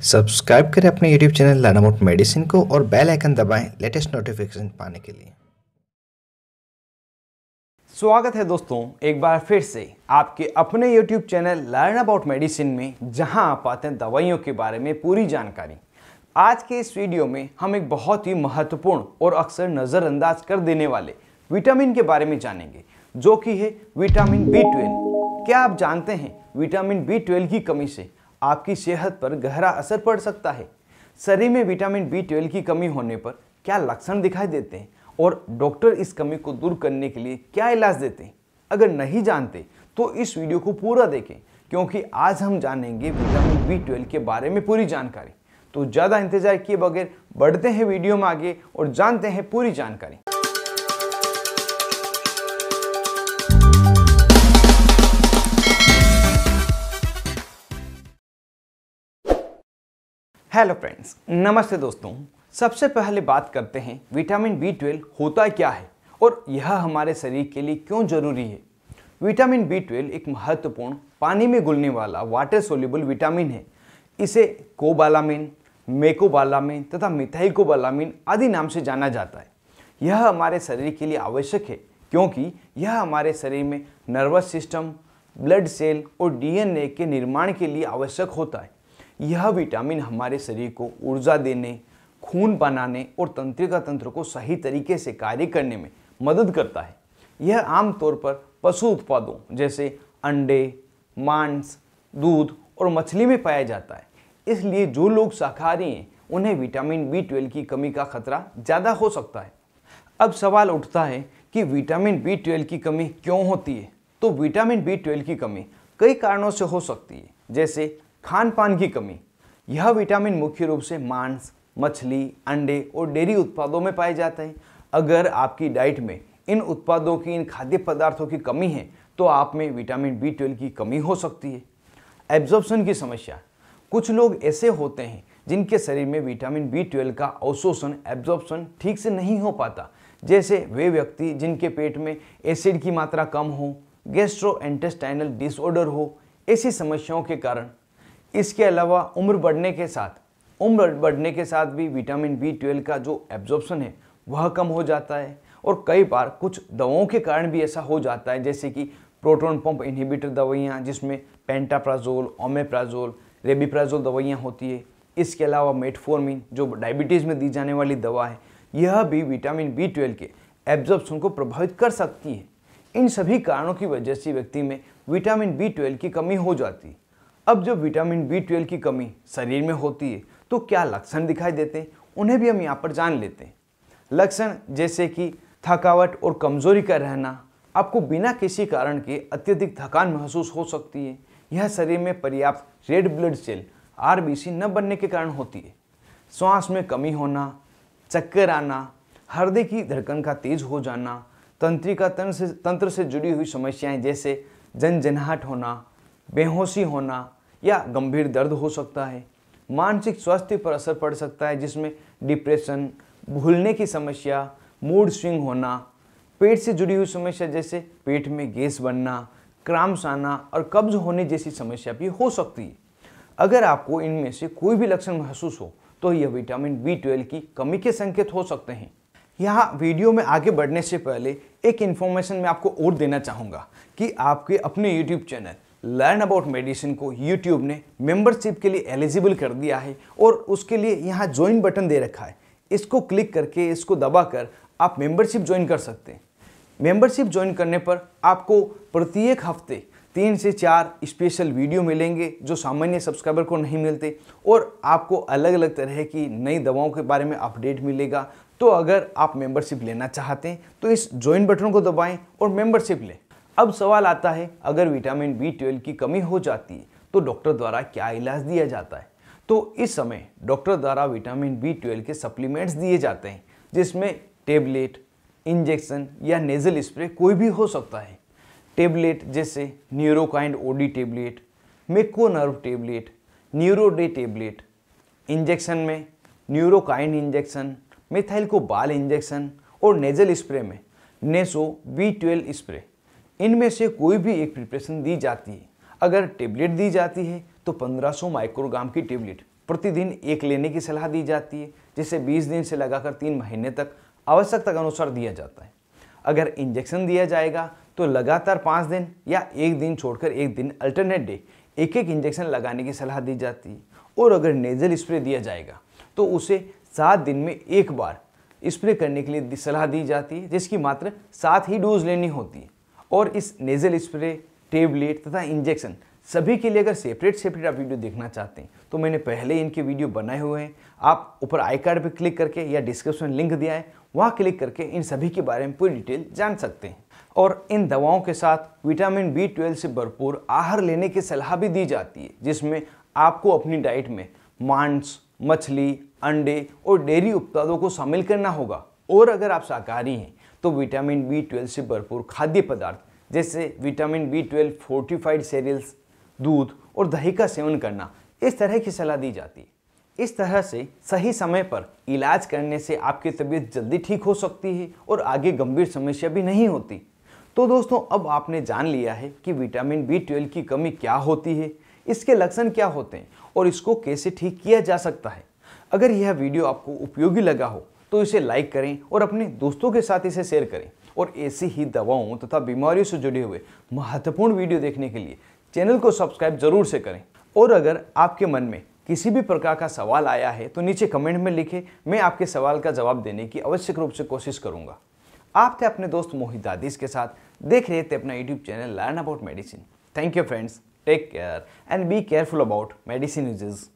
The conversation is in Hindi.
सब्सक्राइब करें अपने YouTube channel learn about medicine को और बेल आइकन दबाएं लेटेस्ट नोटिफिकेशन पाने के लिए। स्वागत है दोस्तों एक बार फिर से आपके अपने YouTube channel learn about medicine में, जहां आप पाते हैं दवाइयों के बारे में पूरी जानकारी। आज के इस वीडियो में हम एक बहुत ही महत्वपूर्ण और अक्सर नज़रअंदाज कर देने वाले विटामिन के बारे में जानेंगे, जो कि है विटामिन B12। क्या आप जानते हैं विटामिन B12 की कमी से आपकी सेहत पर गहरा असर पड़ सकता है? शरीर में विटामिन B12 की कमी होने पर क्या लक्षण दिखाई देते हैं और डॉक्टर इस कमी को दूर करने के लिए क्या इलाज देते हैं? अगर नहीं जानते तो इस वीडियो को पूरा देखें, क्योंकि आज हम जानेंगे विटामिन B12 के बारे में पूरी जानकारी। तो ज़्यादा इंतजार किए बगैर बढ़ते हैं वीडियो में आगे और जानते हैं पूरी जानकारी। हेलो फ्रेंड्स, नमस्ते दोस्तों। सबसे पहले बात करते हैं विटामिन B12 होता क्या है और यह हमारे शरीर के लिए क्यों जरूरी है। विटामिन B12 एक महत्वपूर्ण पानी में घुलने वाला वाटर सोल्यूबल विटामिन है। इसे कोबालामिन, मेकोबालामिन तथा मिथाइलकोबालामिन आदि नाम से जाना जाता है। यह हमारे शरीर के लिए आवश्यक है, क्योंकि यह हमारे शरीर में नर्वस सिस्टम, ब्लड सेल और DNA के निर्माण के लिए आवश्यक होता है। यह विटामिन हमारे शरीर को ऊर्जा देने, खून बनाने और तंत्रिका तंत्र को सही तरीके से कार्य करने में मदद करता है। यह आमतौर पर पशु उत्पादों जैसे अंडे, मांस, दूध और मछली में पाया जाता है। इसलिए जो लोग शाकाहारी हैं उन्हें विटामिन B12 की कमी का खतरा ज़्यादा हो सकता है। अब सवाल उठता है कि विटामिन B12 की कमी क्यों होती है? तो विटामिन B12 की कमी कई कारणों से हो सकती है, जैसे खान पान की कमी। यह विटामिन मुख्य रूप से मांस, मछली, अंडे और डेयरी उत्पादों में पाए जाते हैं। अगर आपकी डाइट में इन उत्पादों की, इन खाद्य पदार्थों की कमी है तो आप में विटामिन B12 की कमी हो सकती है। एब्जॉर्प्शन की समस्या। कुछ लोग ऐसे होते हैं जिनके शरीर में विटामिन B12 का अवशोषण, एब्जॉर्प्शन ठीक से नहीं हो पाता, जैसे वे व्यक्ति जिनके पेट में एसिड की मात्रा कम हो, गैस्ट्रोइंटेस्टाइनल डिसऑर्डर हो, ऐसी समस्याओं के कारण। इसके अलावा उम्र बढ़ने के साथ भी विटामिन B12 का जो एब्जॉर्प्शन है वह कम हो जाता है। और कई बार कुछ दवाओं के कारण भी ऐसा हो जाता है, जैसे कि प्रोटॉन पंप इनहिबिटर दवाइयाँ, जिसमें पेंटाप्राजोल, ओमेप्राजोल, रेबिप्राजोल दवाइयाँ होती है। इसके अलावा मेटफॉर्मिन, जो डायबिटीज़ में दी जाने वाली दवा है, यह भी विटामिन B12 के एब्जॉर्प्शन को प्रभावित कर सकती है। इन सभी कारणों की वजह से व्यक्ति में विटामिन B12 की कमी हो जाती है। अब जब विटामिन B12 की कमी शरीर में होती है तो क्या लक्षण दिखाई देते हैं, उन्हें भी हम यहाँ पर जान लेते हैं। लक्षण जैसे कि थकावट और कमजोरी का रहना। आपको बिना किसी कारण के अत्यधिक थकान महसूस हो सकती है। यह शरीर में पर्याप्त रेड ब्लड सेल RBC न बनने के कारण होती है। श्वास में कमी होना, चक्कर आना, हृदय की धड़कन का तेज हो जाना, तंत्रिका तंत्र से जुड़ी हुई समस्याएं जैसे जनजनाहट होना, बेहोशी होना या गंभीर दर्द हो सकता है। मानसिक स्वास्थ्य पर असर पड़ सकता है, जिसमें डिप्रेशन, भूलने की समस्या, मूड स्विंग होना। पेट से जुड़ी हुई समस्या जैसे पेट में गैस बनना, क्रैम्प्स आना और कब्ज होने जैसी समस्या भी हो सकती है। अगर आपको इनमें से कोई भी लक्षण महसूस हो तो यह विटामिन B12 की कमी के संकेत हो सकते हैं। यहाँ वीडियो में आगे बढ़ने से पहले एक इन्फॉर्मेशन मैं आपको और देना चाहूँगा कि आपके अपने YouTube channel learn about medicine को YouTube ने मेंबरशिप के लिए एलिजिबल कर दिया है और उसके लिए यहाँ ज्वाइन बटन दे रखा है। इसको क्लिक करके, इसको दबाकर आप मेंबरशिप ज्वाइन कर सकते हैं। मेंबरशिप ज्वाइन करने पर आपको प्रत्येक हफ्ते 3 से 4 स्पेशल वीडियो मिलेंगे, जो सामान्य सब्सक्राइबर को नहीं मिलते, और आपको अलग अलग तरह की नई दवाओं के बारे में अपडेट मिलेगा। तो अगर आप मेंबरशिप लेना चाहते हैं तो इस ज्वाइन बटन को दबाएं और मेंबरशिप लें। अब सवाल आता है, अगर विटामिन B12 की कमी हो जाती है तो डॉक्टर द्वारा क्या इलाज दिया जाता है? तो इस समय डॉक्टर द्वारा विटामिन B12 के सप्लीमेंट्स दिए जाते हैं, जिसमें टेबलेट, इंजेक्शन या नेजल स्प्रे कोई भी हो सकता है। टेबलेट जैसे Nurokind OD tablet, Meconerv tablet, न्यूरोडे टेबलेट। इंजेक्शन में न्यूरोकाइंड इंजेक्शन, मिथाइलकोबाल इंजेक्शन और नेजल स्प्रे में नेसो B12 स्प्रे। इनमें से कोई भी एक प्रिपरेशन दी जाती है। अगर टेबलेट दी जाती है तो 1500 माइक्रोग्राम की टेबलेट प्रतिदिन एक लेने की सलाह दी जाती है, जिसे 20 दिन से लगाकर 3 महीने तक आवश्यकता के अनुसार दिया जाता है। अगर इंजेक्शन दिया जाएगा तो लगातार 5 दिन या एक दिन छोड़कर एक दिन अल्टरनेट डे एक एक इंजेक्शन लगाने की सलाह दी जाती है। और अगर नेजल स्प्रे दिया जाएगा तो उसे 7 दिन में एक बार स्प्रे करने के लिए सलाह दी जाती है, जिसकी मात्र 7 ही डोज लेनी होती है। और इस नेजल स्प्रे, टेबलेट तथा इंजेक्शन सभी के लिए अगर सेपरेट आप वीडियो देखना चाहते हैं तो मैंने पहले इनके वीडियो बनाए हुए हैं। आप ऊपर आई कार्ड पर क्लिक करके या डिस्क्रिप्शन लिंक दिया है वहाँ क्लिक करके इन सभी के बारे में पूरी डिटेल जान सकते हैं। और इन दवाओं के साथ विटामिन B12 से भरपूर आहार लेने की सलाह भी दी जाती है, जिसमें आपको अपनी डाइट में मांस, मछली, अंडे और डेयरी उत्पादों को शामिल करना होगा। और अगर आप शाकाहारी हैं तो विटामिन B12 से भरपूर खाद्य पदार्थ जैसे विटामिन B12 फोर्टिफाइड सीरियल्स, दूध और दही का सेवन करना, इस तरह की सलाह दी जाती है। इस तरह से सही समय पर इलाज करने से आपकी तबीयत जल्दी ठीक हो सकती है और आगे गंभीर समस्या भी नहीं होती। तो दोस्तों, अब आपने जान लिया है कि विटामिन B12 की कमी क्या होती है, इसके लक्षण क्या होते हैं और इसको कैसे ठीक किया जा सकता है। अगर यह वीडियो आपको उपयोगी लगा हो तो इसे लाइक करें और अपने दोस्तों के साथ इसे शेयर करें। और ऐसी ही दवाओं तथा बीमारियों से जुड़े हुए महत्वपूर्ण वीडियो देखने के लिए चैनल को सब्सक्राइब जरूर से करें। और अगर आपके मन में किसी भी प्रकार का सवाल आया है तो नीचे कमेंट में लिखें, मैं आपके सवाल का जवाब देने की आवश्यक रूप से कोशिश करूंगा। आप थे अपने दोस्त मोहित आदिश के साथ, देख रहे थे अपना YouTube channel learn about medicine. Thank you friends, take care and be careful about medicine uses.